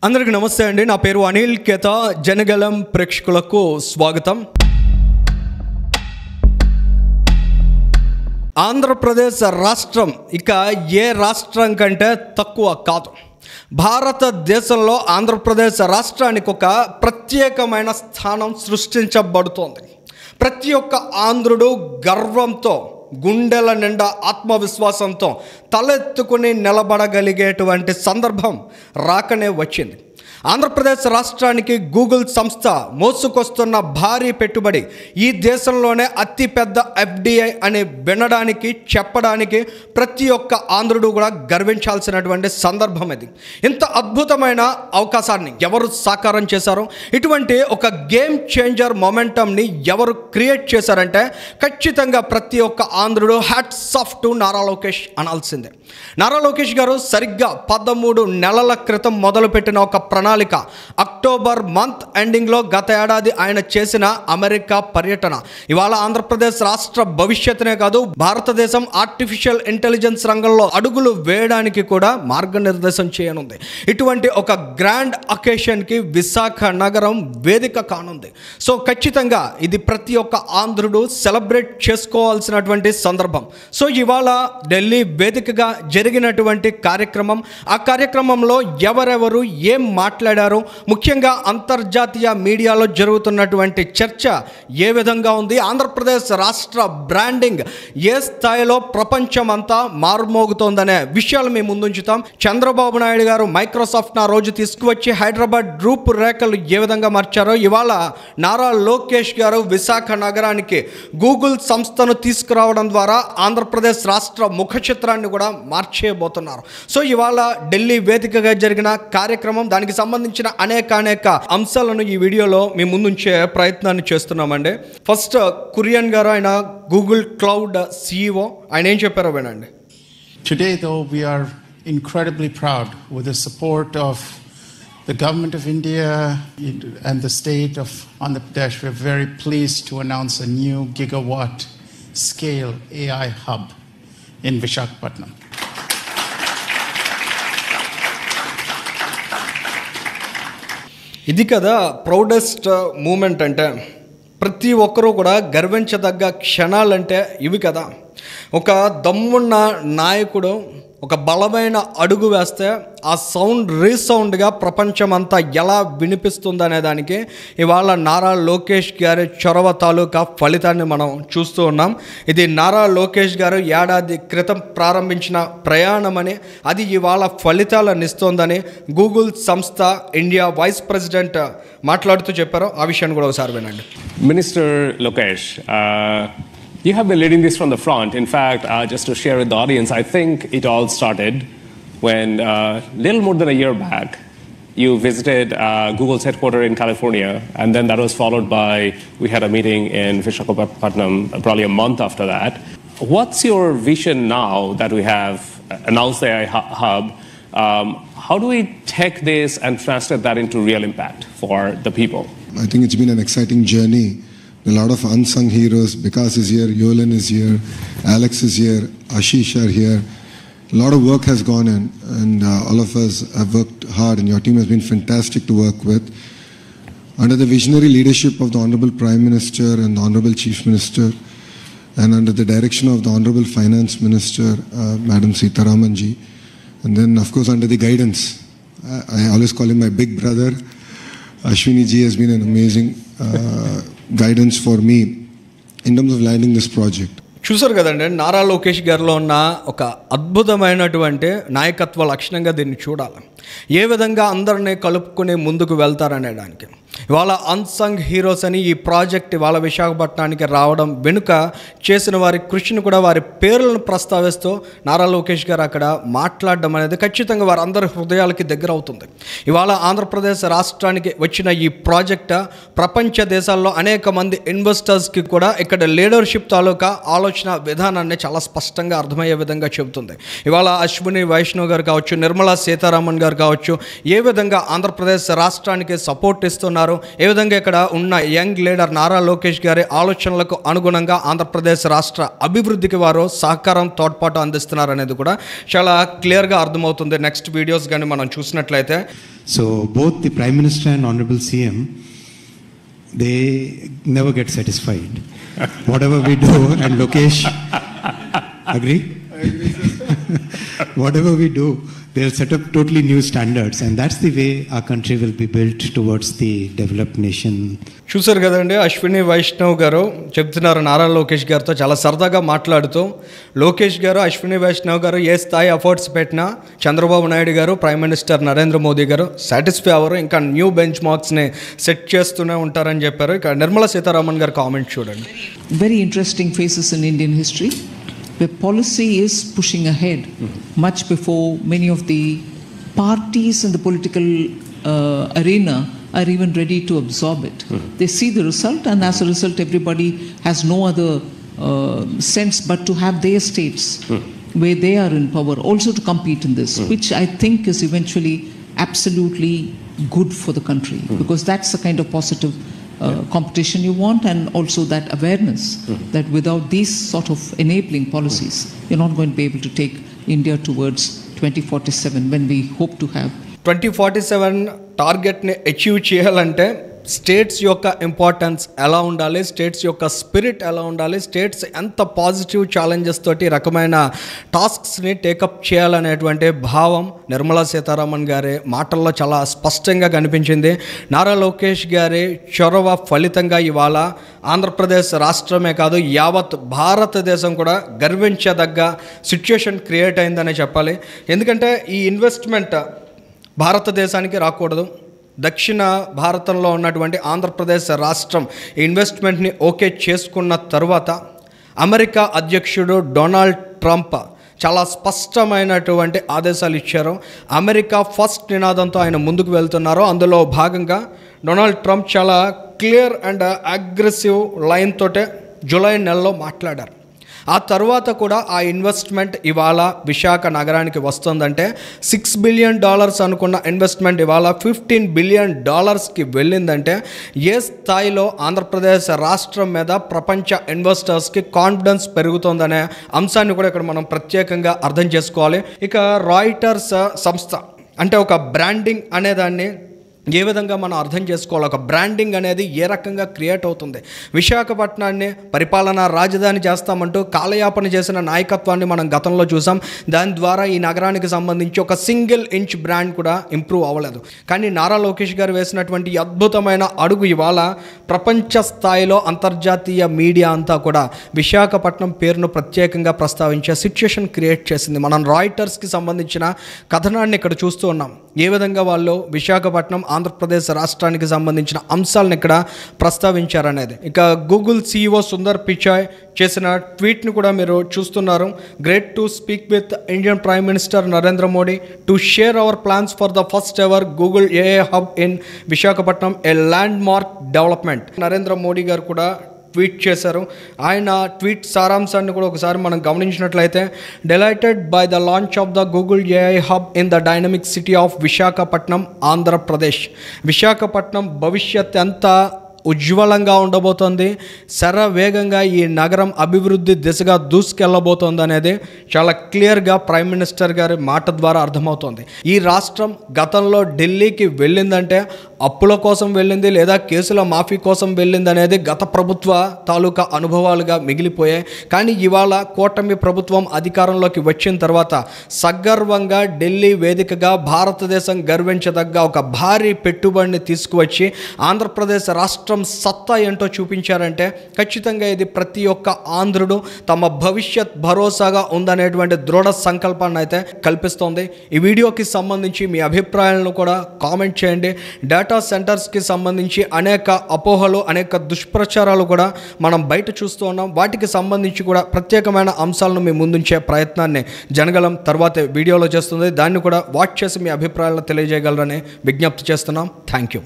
అందరికీ నమస్తే అండి. నా పేరు అనిల్ కేత. జనగలం ప్రేక్షకులకు స్వాగతం. ఆంధ్రప్రదేశ్ రాష్ట్రం ఇక ఏ రాష్ట్రం కంటే తక్కువ కాదు. భారతదేశంలో ఆంధ్రప్రదేశ్ రాష్ట్రానికి ఒక ప్రత్యేకమైన స్థానం సృష్టించబడుతోంది. ప్రతి ఒక్క ఆంధ్రుడు గర్వంతో, గుండెల నిండా ఆత్మవిశ్వాసంతో తలెత్తుకుని నిలబడగలిగేటువంటి సందర్భం రాకనే వచ్చింది. ఆంధ్రప్రదేశ్ రాష్ట్రానికి గూగుల్ సంస్థ మోసుకొస్తున్న భారీ పెట్టుబడి ఈ దేశంలోనే అతిపెద్ద ఎఫ్డిఐ అని వినడానికి, చెప్పడానికి ప్రతి ఒక్క ఆంధ్రుడు కూడా గర్వించాల్సినటువంటి సందర్భం ఇది. ఇంత అద్భుతమైన అవకాశాన్ని ఎవరు సాకారం చేశారో, ఇటువంటి ఒక గేమ్ చేంజర్ మొమెంటంని ఎవరు క్రియేట్ చేశారంటే ఖచ్చితంగా ప్రతి ఒక్క ఆంధ్రుడు hats off to Nara Lokesh అనాల్సిందే. నారా లోకేష్ గారు సరిగ్గా 13 నెలల క్రితం మొదలుపెట్టిన ఒక ప్రణాళిక అక్టోబర్ మంత్ ఎండింగ్లో గత ఏడాది ఆయన చేసిన అమెరికా పర్యటన ఇవాళ ఆంధ్రప్రదేశ్ రాష్ట్ర భవిష్యత్తునే కాదు, భారతదేశం ఆర్టిఫిషియల్ ఇంటెలిజెన్స్ రంగంలో అడుగులు వేయడానికి కూడా మార్గనిర్దేశం చేయనుంది. ఇటువంటి ఒక గ్రాండ్ అకేషన్కి విశాఖ నగరం వేదిక కానుంది. సో ఖచ్చితంగా ఇది ప్రతి ఒక్క ఆంధ్రుడు సెలబ్రేట్ చేసుకోవాల్సినటువంటి సందర్భం. సో ఇవాళ ఢిల్లీ వేదికగా జరిగినటువంటి కార్యక్రమం, ఆ కార్యక్రమంలో ఎవరెవరు ఏం మాట్లాడారు, ముఖ్యంగా అంతర్జాతీయ మీడియాలో జరుగుతున్నటువంటి చర్చ ఏ విధంగా ఉంది, ఆంధ్రప్రదేశ్ రాష్ట్ర బ్రాండింగ్ ఏ స్థాయిలో ప్రపంచం అంతా మారుమోగుతోందనే విషయాలు మేము ముందుంచుతాం. చంద్రబాబు నాయుడు గారు మైక్రోసాఫ్ట్ ఆ రోజు తీసుకువచ్చి హైదరాబాద్ రూపురేఖలు ఏ విధంగా మార్చారో, ఇవాళ నారా లోకేష్ గారు విశాఖ నగరానికి గూగుల్ సంస్థను తీసుకురావడం ద్వారా ఆంధ్రప్రదేశ్ రాష్ట్ర ముఖ చిత్రాన్ని కూడా మార్చేయబోతున్నారు. సో ఇవాళ ఢిల్లీ వేదికగా జరిగిన కార్యక్రమం, దానికి సంబంధించిన అనేక అంశాలను ఈ వీడియోలో మీ ముందుంచే ప్రయత్నాన్ని చేస్తున్నామండి. ఫస్ట్ కురియన్ గారు, ఆయన గూగుల్ క్లౌడ్ CEO, ఆయన ఏం చెప్పారో వినండి. Today though we are incredibly proud with the support of the government of India and the state of Andhra Pradesh. We are very pleased to announce a new gigawatt scale AI hub in Visakhapatnam. ఇది కదా proudest moment అంటే. ప్రతి ఒక్కరూ కూడా గర్వించదగ్గ క్షణాలంటే ఇవి కదా. ఒక దమ్మున్న నాయకుడు ఒక బలమైన అడుగు వేస్తే ఆ సౌండ్ రీసౌండ్గా ప్రపంచమంతా ఎలా వినిపిస్తుందనే దానికి ఇవాళ నారా లోకేష్ గారి చొరవ తాలూకా ఫలితాన్ని మనం చూస్తూ ఉన్నాం. ఇది నారా లోకేష్ గారు ఏడాది క్రితం ప్రారంభించిన ప్రయాణమని, అది ఇవాళ ఫలితాలను ఇస్తోందని గూగుల్ సంస్థ ఇండియా వైస్ ప్రెసిడెంట్ మాట్లాడుతూ చెప్పారు. ఆ విషయాన్ని కూడా ఒకసారి వినండి. Minister Lokesh, you have been leading this from the front. In fact, just to share with the audience, I think it all started when little more than a year back, you visited Google's headquarters in California, and then that was followed by, we had a meeting in Visakhapatnam probably a month after that. What's your vision now that we have announced the AI hub? How do we take this and translate that into real impact for the people? I think it's been an exciting journey. A lot of unsung heroes. Vikas is here, Yolan is here, Alex is here, Ashish are here. A lot of work has gone in, and all of us have worked hard, and your team has been fantastic to work with. Under the visionary leadership of the Honorable Prime Minister and the Honorable Chief Minister, and under the direction of the Honorable Finance Minister, Madam Sitaraman ji, and then of course under the guidance, I always call him my big brother, Ashwini ji has been an amazing guidance for me in terms of landing this project. చూసారు కదండి, నారా లోకేష్ గారిలో ఉన్న ఒక అద్భుతమైనటువంటి నాయకత్వ లక్షణంగా దీన్ని చూడాలి. ఏ విధంగా అందరినీ కలుపుకొని ముందుకు వెళ్తారనేదానికి ఇవాళ అన్సంగ్ హీరోస్ అని ఈ ప్రాజెక్ట్ ఇవాళ విశాఖపట్నానికి రావడం వెనుక చేసిన వారి కృషిని కూడా, వారి పేర్లను ప్రస్తావిస్తూ నారా లోకేష్ గారు అక్కడ మాట్లాడడం అనేది ఖచ్చితంగా వారందరి హృదయాలకి దగ్గర అవుతుంది. ఇవాళ ఆంధ్రప్రదేశ్ రాష్ట్రానికి వచ్చిన ఈ ప్రాజెక్ట్ ప్రపంచ దేశాల్లో అనేక మంది ఇన్వెస్టర్స్కి కూడా ఇక్కడ లీడర్షిప్ తాలూకా ఆలోచన విధానాన్ని చాలా స్పష్టంగా అర్థమయ్యే విధంగా చెబుతుంది. ఇవాళ అశ్విని వైష్ణవ్ గారు కావచ్చు, నిర్మలా సీతారామన్ గారు కావచ్చు, ఏ విధంగా ఆంధ్రప్రదేశ్ రాష్ట్రానికి సపోర్ట్ ఇస్తున్నారు, ఉన్నారు. ఏ విధంగా ఇక్కడ ఉన్న యంగ్ లీడర్ నారా లోకేష్ గారి ఆలోచనలకు అనుగుణంగా ఆంధ్రప్రదేశ్ రాష్ట్ర అభివృద్ధికి వారు సహకారం తోడ్పాటు అందిస్తున్నారు అనేది కూడా చాలా క్లియర్గా అర్థమవుతుంది నెక్స్ట్ వీడియోస్ కానీ మనం చూసినట్లయితే. So both the Prime Minister and Honorable CM, they never get satisfied. Whatever we do, and Lokesh, agree? Whatever we do, they'll set up totally new standards, and that's the way our country will be built towards the developed nation. చూసారు కదండి, అశ్విని వైష్ణవ్ గారు చెప్తున్నారు నారా లోకేష్ గారితో చాలా సరదాగా మాట్లాడుతూ. లోకేష్ గారు, అశ్విని వైష్ణవ్ గారు ఏ స్థాయి ఎఫర్ట్స్ పెట్టినా చంద్రబాబు నాయుడు గారు, ప్రైమ్ మినిస్టర్ నరేంద్ర మోదీ గారు సాటిస్ఫై అవ్వరు, ఇంకా న్యూ బెంచ్ మార్క్స్ని సెట్ చేస్తూనే ఉంటారని చెప్పారు. ఇక నిర్మలా సీతారామన్ గారు కామెంట్ చూడండి. Very interesting phases in Indian history where policy is pushing ahead much before many of the parties in the political arena are even ready to absorb it. They see the result, and as a result everybody has no other sense but to have their states where they are in power also to compete in this, which I think is eventually absolutely good for the country, because that's the kind of positive competition you want, and also that awareness that without these sort of enabling policies you're not going to be able to take India towards 2047 when we hope to have 2047 టార్గెట్ని achieve చేయాలంటే states యొక్క importance ఎలా ఉండాలి, states యొక్క spirit ఎలా ఉండాలి, states ఎంత positive challenges తోటి రకమైన టాస్క్స్ని టేకప్ చేయాలనేటువంటి భావం నిర్మలా సీతారామన్ గారి మాటల్లో చాలా స్పష్టంగా కనిపించింది. నారా లోకేష్ గారి చొరవ ఫలితంగా ఇవాళ ఆంధ్రప్రదేశ్ రాష్ట్రమే కాదు యావత్ భారతదేశం కూడా గర్వించదగ్గ సిచ్యుయేషన్ క్రియేట్ అయిందనే చెప్పాలి. ఎందుకంటే ఈ ఇన్వెస్ట్మెంట్ భారతదేశానికి రాకూడదు, దక్షిణ భారతంలో ఉన్నటువంటి ఆంధ్రప్రదేశ్ రాష్ట్రం ఇన్వెస్ట్మెంట్ని ఓకే చేసుకున్న తర్వాత అమెరికా అధ్యక్షుడు డొనాల్డ్ ట్రంప్ చాలా స్పష్టమైనటువంటి ఆదేశాలు ఇచ్చారు. అమెరికా ఫస్ట్ నినాదంతో ఆయన ముందుకు వెళ్తున్నారు. అందులో భాగంగా డొనాల్డ్ ట్రంప్ చాలా క్లియర్ అండ్ అగ్రెసివ్ లైన్ తోటే జూలై నెలలో మాట్లాడారు. ఆ తర్వాత కూడా ఆ ఇన్వెస్ట్మెంట్ ఇవాళ విశాఖ నగరానికి వస్తుందంటే $6 బిలియన్ అనుకున్న ఇన్వెస్ట్మెంట్ ఇవాళ $15 బిలియన్ వెళ్ళిందంటే ఏ స్థాయిలో ఆంధ్రప్రదేశ్ రాష్ట్రం మీద ప్రపంచ ఇన్వెస్టర్స్కి కాన్ఫిడెన్స్ పెరుగుతుందనే అంశాన్ని కూడా ఇక్కడ మనం ప్రత్యేకంగా అర్థం చేసుకోవాలి. ఇక రాయిటర్స్ సంస్థ అంటే ఒక బ్రాండింగ్ అనేదాన్ని ఏ విధంగా మనం అర్థం చేసుకోవాలి, ఒక బ్రాండింగ్ అనేది ఏ రకంగా క్రియేట్ అవుతుంది. విశాఖపట్నాన్ని పరిపాలనా రాజధాని చేస్తామంటూ కాలయాపన చేసిన నాయకత్వాన్ని మనం గతంలో చూసాం. దాని ద్వారా ఈ నగరానికి సంబంధించి ఒక సింగిల్ ఇంచ్ బ్రాండ్ కూడా ఇంప్రూవ్ అవ్వలేదు. కానీ నారా లోకేష్ గారు వేసినటువంటి అద్భుతమైన అడుగు ఇవాళ ప్రపంచ స్థాయిలో అంతర్జాతీయ మీడియా అంతా కూడా విశాఖపట్నం పేరును ప్రత్యేకంగా ప్రస్తావించే సిచ్యుయేషన్ క్రియేట్ చేసింది. మనం రాయిటర్స్కి సంబంధించిన కథనాన్ని ఇక్కడ చూస్తూ ఉన్నాం. ఏ విధంగా వాళ్ళు విశాఖపట్నం ఆంధ్రప్రదేశ్ రాష్ట్రానికి సంబంధించిన అంశాలను ఇక్కడ ప్రస్తావించారనేది. ఇక గూగుల్ CEO సుందర్ పిచాయ్ చేసిన ట్వీట్ని కూడా మీరు చూస్తున్నారు. Great to speak with Indian prime minister Narendra Modi to share our plans for the first ever Google AI hub in Visakhapatnam, A land mark development. Narendra Modi గారు కూడా ట్వీట్ చేశారు. ఆయన ట్వీట్ సారాంశాన్ని కూడా ఒకసారి మనం గమనించినట్లయితే, delighted by the launch of the Google AI hub in the dynamic city of Visakhapatnam, Andhra Pradesh. Visakhapatnam భవిష్యత్ ఎంత ఉజ్వలంగా ఉండబోతోంది, శరవేగంగా ఈ నగరం అభివృద్ధి దిశగా దూసుకెళ్ళబోతోంది అనేది చాలా క్లియర్గా ప్రైమ్ మినిస్టర్ గారి మాట ద్వారా అర్థమవుతోంది. ఈ రాష్ట్రం గతంలో ఢిల్లీకి వెళ్ళిందంటే అప్పుల కోసం వెళ్ళింది లేదా కేసుల మాఫీ కోసం వెళ్ళింది అనేది గత ప్రభుత్వ తాలూకా అనుభవాలుగా మిగిలిపోయాయి. కానీ ఇవాళ కూటమి ప్రభుత్వం అధికారంలోకి వచ్చిన తర్వాత సగర్వంగా ఢిల్లీ వేదికగా భారతదేశం గర్వించదగ్గ ఒక భారీ పెట్టుబడిని తీసుకువచ్చి ఆంధ్రప్రదేశ్ రాష్ట్రం సత్తా ఏంటో చూపించారంటే ఖచ్చితంగా ఇది ప్రతి ఒక్క ఆంధ్రుడు తమ భవిష్యత్ భరోసాగా ఉందనేటువంటి దృఢ సంకల్పాన్ని అయితే కల్పిస్తోంది. ఈ వీడియోకి సంబంధించి మీ అభిప్రాయాలను కూడా కామెంట్ చేయండి. డేటా సెంటర్స్కి సంబంధించి అనేక అపోహలు, అనేక దుష్ప్రచారాలు కూడా మనం బయట చూస్తూ ఉన్నాం. వాటికి సంబంధించి కూడా ప్రత్యేకమైన అంశాలను మీ ముందుంచే ప్రయత్నాన్ని జనగలం తర్వాతే వీడియోలో చేస్తుంది. దాన్ని కూడా వాచ్ చేసి మీ అభిప్రాయాలను తెలియజేయగలరని విజ్ఞప్తి చేస్తున్నాం. Thank you.